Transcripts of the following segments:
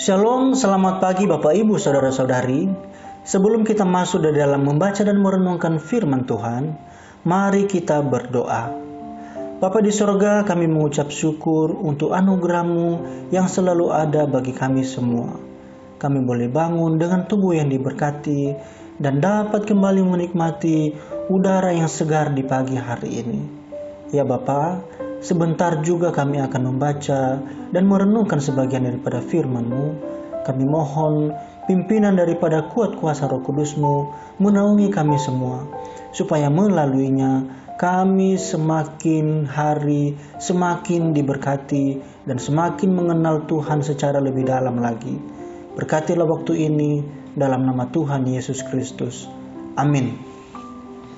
Shalom, selamat pagi Bapak Ibu Saudara-saudari. Sebelum kita masuk di dalam membaca dan merenungkan firman Tuhan, mari kita berdoa. Bapa di sorga, kami mengucap syukur untuk anugerah-Mu yang selalu ada bagi kami semua. Kami boleh bangun dengan tubuh yang diberkati dan dapat kembali menikmati udara yang segar di pagi hari ini. Ya Bapa, sebentar juga kami akan membaca dan merenungkan sebagian daripada firman-Mu. Kami mohon pimpinan daripada kuat kuasa Roh Kudus-Mu menaungi kami semua, supaya melaluinya kami semakin hari semakin diberkati dan semakin mengenal Tuhan secara lebih dalam lagi. Berkatilah waktu ini dalam nama Tuhan Yesus Kristus. Amin.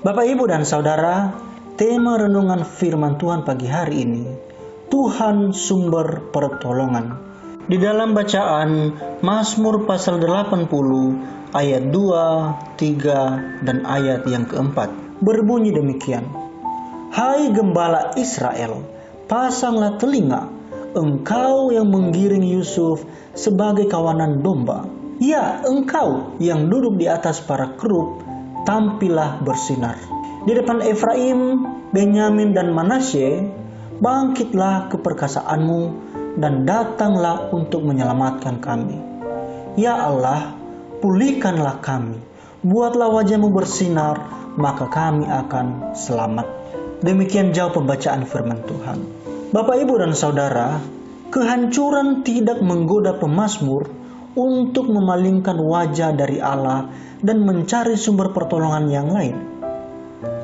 Bapak, Ibu, dan Saudara, tema renungan firman Tuhan pagi hari ini, Tuhan sumber pertolongan. Di dalam bacaan Mazmur pasal 80 ayat 2, 3 dan ayat yang keempat berbunyi demikian. Hai gembala Israel, pasanglah telinga, engkau yang menggiring Yusuf sebagai kawanan domba. Ya, engkau yang duduk di atas para kerub, tampillah bersinar. Di depan Efraim, Benyamin dan Manasye, bangkitlah keperkasaanmu dan datanglah untuk menyelamatkan kami. Ya Allah, pulihkanlah kami, buatlah wajah-Mu bersinar, maka kami akan selamat. Demikian jauh pembacaan firman Tuhan. Bapak, Ibu, dan Saudara, kehancuran tidak menggoda pemazmur untuk memalingkan wajah dari Allah dan mencari sumber pertolongan yang lain.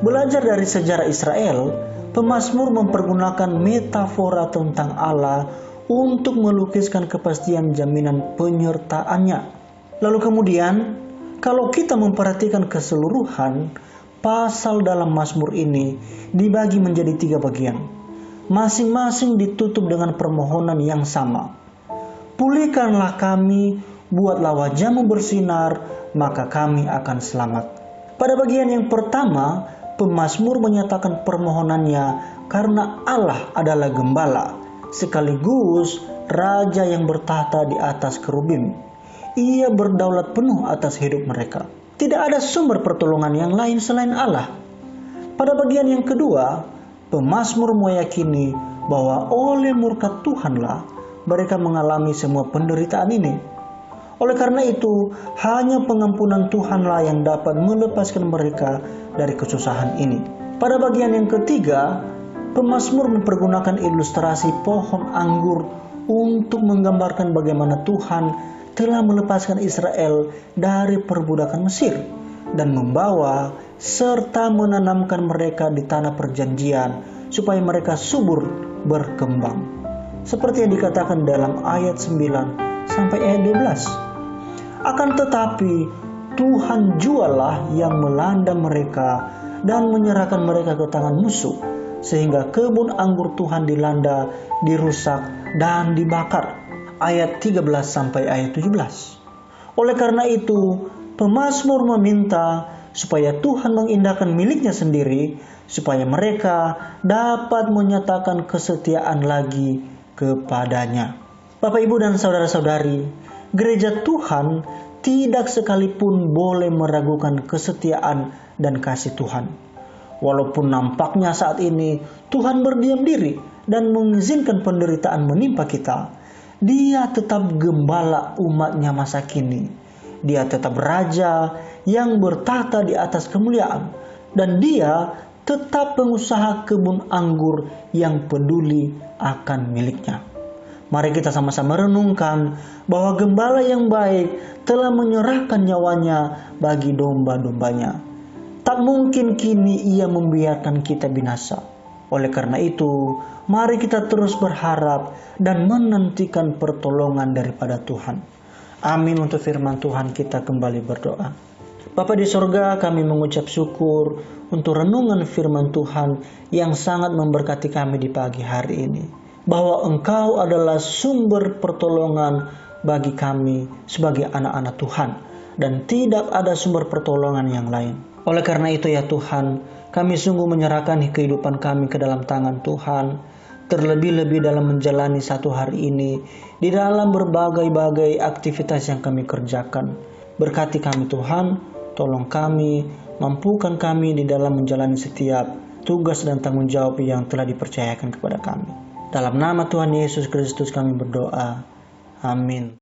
Belajar dari sejarah Israel, pemazmur mempergunakan metafora tentang Allah untuk melukiskan kepastian jaminan penyertaannya. Lalu kemudian, kalau kita memperhatikan keseluruhan, pasal dalam Mazmur ini dibagi menjadi 3 bagian. Masing-masing ditutup dengan permohonan yang sama. Pulihkanlah kami, buatlah wajah-Mu bersinar, maka kami akan selamat. Pada bagian yang pertama, pemazmur menyatakan permohonannya karena Allah adalah gembala, sekaligus raja yang bertahta di atas kerubim. Ia berdaulat penuh atas hidup mereka. Tidak ada sumber pertolongan yang lain selain Allah. Pada bagian yang kedua, pemazmur meyakini bahwa oleh murka Tuhanlah mereka mengalami semua penderitaan ini. Oleh karena itu, hanya pengampunan Tuhanlah yang dapat melepaskan mereka dari kesusahan ini. Pada bagian yang ketiga, pemazmur mempergunakan ilustrasi pohon anggur untuk menggambarkan bagaimana Tuhan telah melepaskan Israel dari perbudakan Mesir dan membawa serta menanamkan mereka di tanah perjanjian supaya mereka subur berkembang. Seperti yang dikatakan dalam ayat 9 sampai ayat 12. Akan tetapi Tuhan jualah yang melanda mereka dan menyerahkan mereka ke tangan musuh, sehingga kebun anggur Tuhan dilanda, dirusak dan dibakar. Ayat 13 sampai ayat 17. Oleh karena itu, pemazmur meminta supaya Tuhan mengindahkan miliknya sendiri, supaya mereka dapat menyatakan kesetiaan lagi kepadanya. Bapak, Ibu, dan saudara-saudari, gereja Tuhan tidak sekalipun boleh meragukan kesetiaan dan kasih Tuhan. Walaupun nampaknya saat ini Tuhan berdiam diri dan mengizinkan penderitaan menimpa kita, Dia tetap gembala umatnya masa kini. Dia tetap raja yang bertahta di atas kemuliaan. Dan Dia tetap pengusaha kebun anggur yang peduli akan miliknya. Mari kita sama-sama renungkan bahwa gembala yang baik telah menyerahkan nyawanya bagi domba-dombanya. Tak mungkin kini Ia membiarkan kita binasa. Oleh karena itu, mari kita terus berharap dan menantikan pertolongan daripada Tuhan. Amin. Untuk firman Tuhan kita kembali berdoa. Bapa di sorga, kami mengucap syukur untuk renungan firman Tuhan yang sangat memberkati kami di pagi hari ini. Bahwa Engkau adalah sumber pertolongan bagi kami sebagai anak-anak Tuhan. Dan tidak ada sumber pertolongan yang lain. Oleh karena itu ya Tuhan, kami sungguh menyerahkan kehidupan kami ke dalam tangan Tuhan. terlebih-lebih dalam menjalani satu hari ini, di dalam berbagai-bagai aktivitas yang kami kerjakan. Berkati kami Tuhan, tolong kami, mampukan kami di dalam menjalani setiap tugas dan tanggung jawab yang telah dipercayakan kepada kami. Dalam nama Tuhan Yesus Kristus kami berdoa. Amin.